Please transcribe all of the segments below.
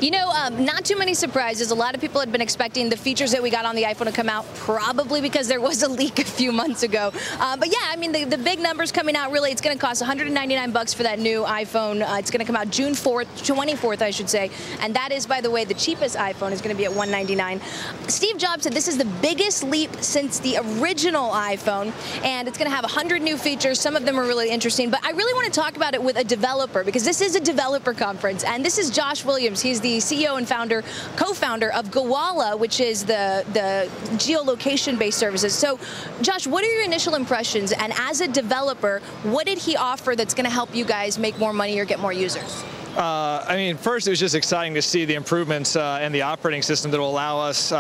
You know, not too many surprises. A lot of people had been expecting the features that we got on the iPhone to come out, probably because there was a leak a few months ago. But yeah, I mean, the big numbers coming out, really, it's going to cost $199 for that new iPhone. It's going to come out June 24th, I should say. And that is, by the way, the cheapest iPhone is going to be at $199. Steve Jobs said this is the biggest leap since the original iPhone, and it's going to have 100 new features. Some of them are really interesting, but I really want to talk about it with a developer, because this is a developer conference, and this is Josh Williams. He's the CEO and co-founder of Gowalla, which is the geolocation-based services. So, Josh, what are your initial impressions? And as a developer, what did he offer that's going to help you guys make more money or get more users? I mean, first, it was just exciting to see the improvements in the operating system that will allow us,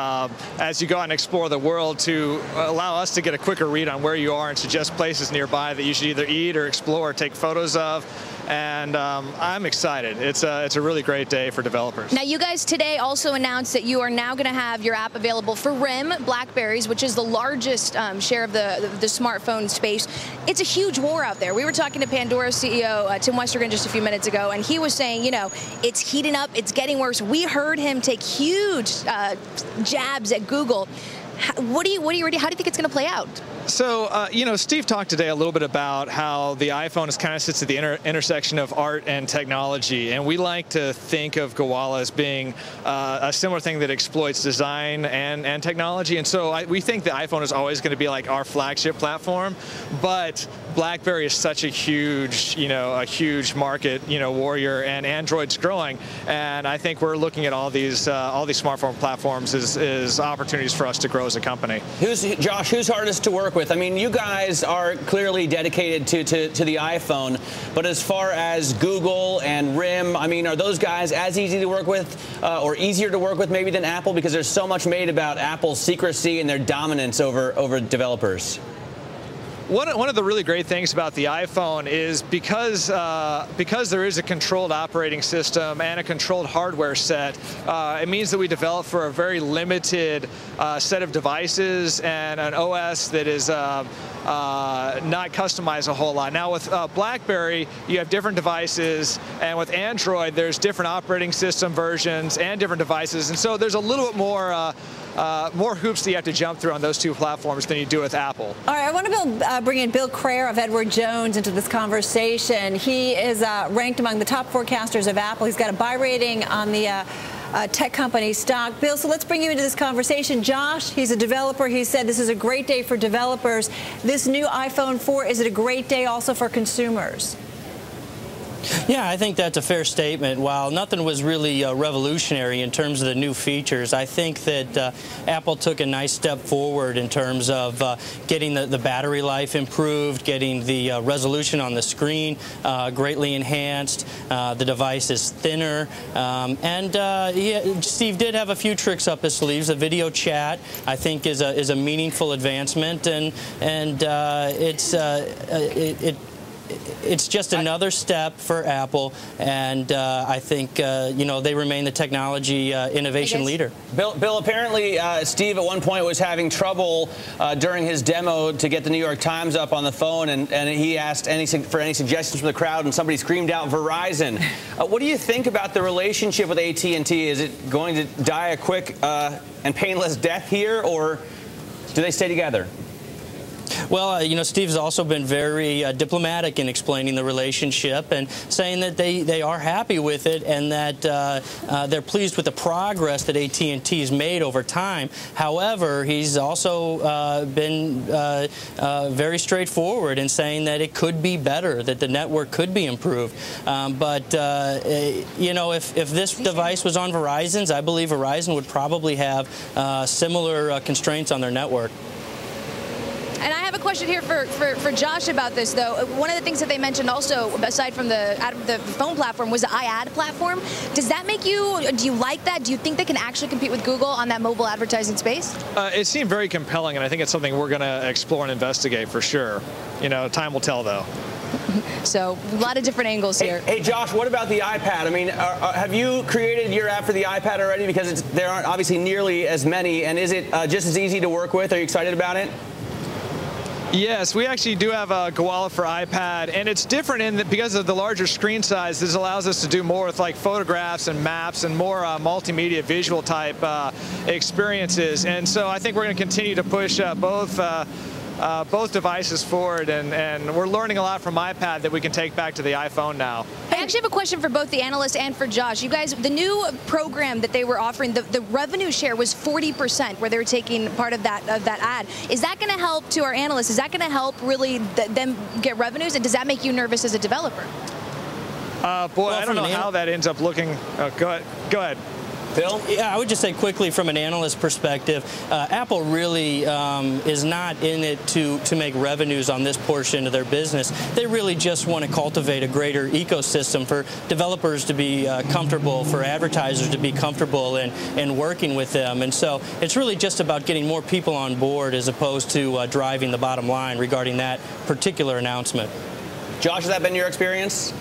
as you go out and explore the world, to allow us to get a quicker read on where you are and suggest places nearby that you should either eat or explore or take photos of. And I'm excited. It's a really great day for developers. Now, you guys today also announced that you are now going to have your app available for RIM, Blackberries, which is the largest share of the smartphone space. It's a huge war out there. We were talking to Pandora's CEO, Tim Westergren, just a few minutes ago, and he was saying, you know, it's heating up, it's getting worse. We heard him take huge jabs at Google. How do you think it's going to play out? So, you know, Steve talked today a little bit about how the iPhone kind of sits at the intersection of art and technology, and we like to think of Gowalla as being a similar thing that exploits design and technology. And so we think the iPhone is always going to be like our flagship platform, but BlackBerry is such a huge, a huge market, warrior, and Android's growing, and I think we're looking at all these smartphone platforms as opportunities for us to grow as a company. Josh, who's hardest to work with? I mean, you guys are clearly dedicated to the iPhone, but as far as Google and RIM, I mean, are those guys as easy to work with or easier to work with maybe than Apple? Because there's so much made about Apple's secrecy and their dominance over developers. One of the really great things about the iPhone is because there is a controlled operating system and a controlled hardware set, it means that we develop for a very limited set of devices and an OS that is not customized a whole lot. Now with BlackBerry, you have different devices, and with Android, there's different operating system versions and different devices, and so there's a little bit more hoops that you have to jump through on those two platforms than you do with Apple. All right, I want to bring in Bill Kreher of Edward Jones into this conversation. He is ranked among the top forecasters of Apple. He's got a buy rating on the tech company stock. Bill, so let's bring you into this conversation. Josh, he's a developer. He said this is a great day for developers. This new iPhone 4, is it a great day also for consumers? Yeah, I think that's a fair statement. While nothing was really revolutionary in terms of the new features, I think that Apple took a nice step forward in terms of getting the battery life improved, getting the resolution on the screen greatly enhanced. The device is thinner, and Steve did have a few tricks up his sleeves. The video chat, I think, is a meaningful advancement, and it's just another step for Apple, and I think they remain the technology innovation leader. Bill, apparently Steve at one point was having trouble during his demo to get the New York Times up on the phone, and he asked for any suggestions from the crowd, and somebody screamed out Verizon. What do you think about the relationship with AT&T? Is it going to die a quick and painless death here, or do they stay together? Well, Steve's also been very diplomatic in explaining the relationship and saying that they are happy with it and that they're pleased with the progress that AT&T's made over time. However, he's also been very straightforward in saying that it could be better, that the network could be improved. But if this device was on Verizon's, I believe Verizon would probably have similar constraints on their network. And I have a question here for Josh about this, though. One of the things that they mentioned also, aside from the phone platform, was the iAd platform. Does that make you, do you like that? Do you think they can actually compete with Google on that mobile advertising space? It seemed very compelling, and I think it's something we're going to explore and investigate for sure. Time will tell, though. So a lot of different angles here. Hey, Josh, what about the iPad? I mean, have you created your app for the iPad already? Because there aren't obviously nearly as many, and is it just as easy to work with? Are you excited about it? Yes, we actually do have a Gowalla for iPad, and it's different in that because of the larger screen size, this allows us to do more with like photographs and maps and more multimedia visual type experiences. And so I think we're going to continue to push both devices forward, and we're learning a lot from iPad that we can take back to the iPhone now. I actually have a question for both the analyst and for Josh. You guys, the new program that they were offering, the revenue share was 40%, where they were taking part of that ad. Is that going to help to our analysts? Is that going to help really them get revenues? And does that make you nervous as a developer? Boy, I don't know how that ends up looking. Oh, go ahead. Bill? Yeah, I would just say quickly from an analyst perspective, Apple really is not in it to make revenues on this portion of their business. They really just want to cultivate a greater ecosystem for developers to be comfortable, for advertisers to be comfortable in working with them. And so it's really just about getting more people on board as opposed to driving the bottom line regarding that particular announcement. Josh, has that been your experience?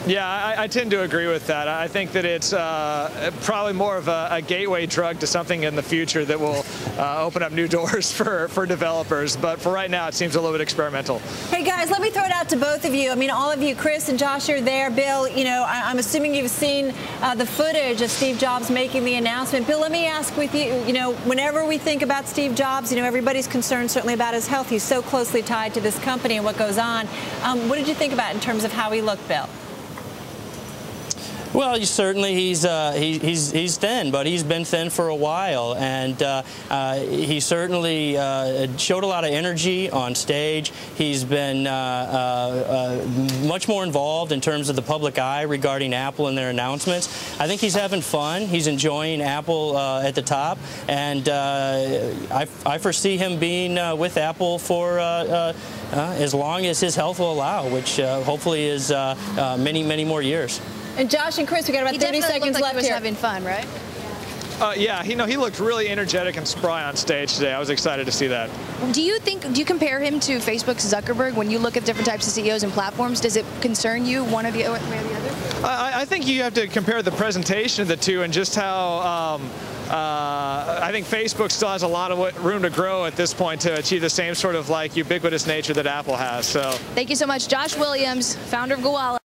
Yeah, I tend to agree with that. I think that it's probably more of a gateway drug to something in the future that will open up new doors for developers. But for right now, it seems a little bit experimental. Hey, guys, let me throw it out to both of you. I mean, all of you, Cris and Josh, are there. Bill, you know, I'm assuming you've seen the footage of Steve Jobs making the announcement. Bill, let me ask with you, you know, whenever we think about Steve Jobs, you know, everybody's concerned certainly about his health. He's so closely tied to this company and what goes on. What did you think about in terms of how he looked, Bill? Well, certainly he's thin, but he's been thin for a while, and he certainly showed a lot of energy on stage. He's been much more involved in terms of the public eye regarding Apple and their announcements. I think he's having fun. He's enjoying Apple at the top, and I foresee him being with Apple for as long as his health will allow, which hopefully is many, many more years. And Josh and Cris, we got about 30 seconds left he was here. having fun, right? Yeah, he looked really energetic and spry on stage today. I was excited to see that. Do you compare him to Facebook's Zuckerberg when you look at different types of CEOs and platforms? Does it concern you one or the other? I think you have to compare the presentation of the two and just how I think Facebook still has a lot of room to grow at this point to achieve the same sort of like ubiquitous nature that Apple has. So thank you so much, Josh Williams, founder of Gowalla.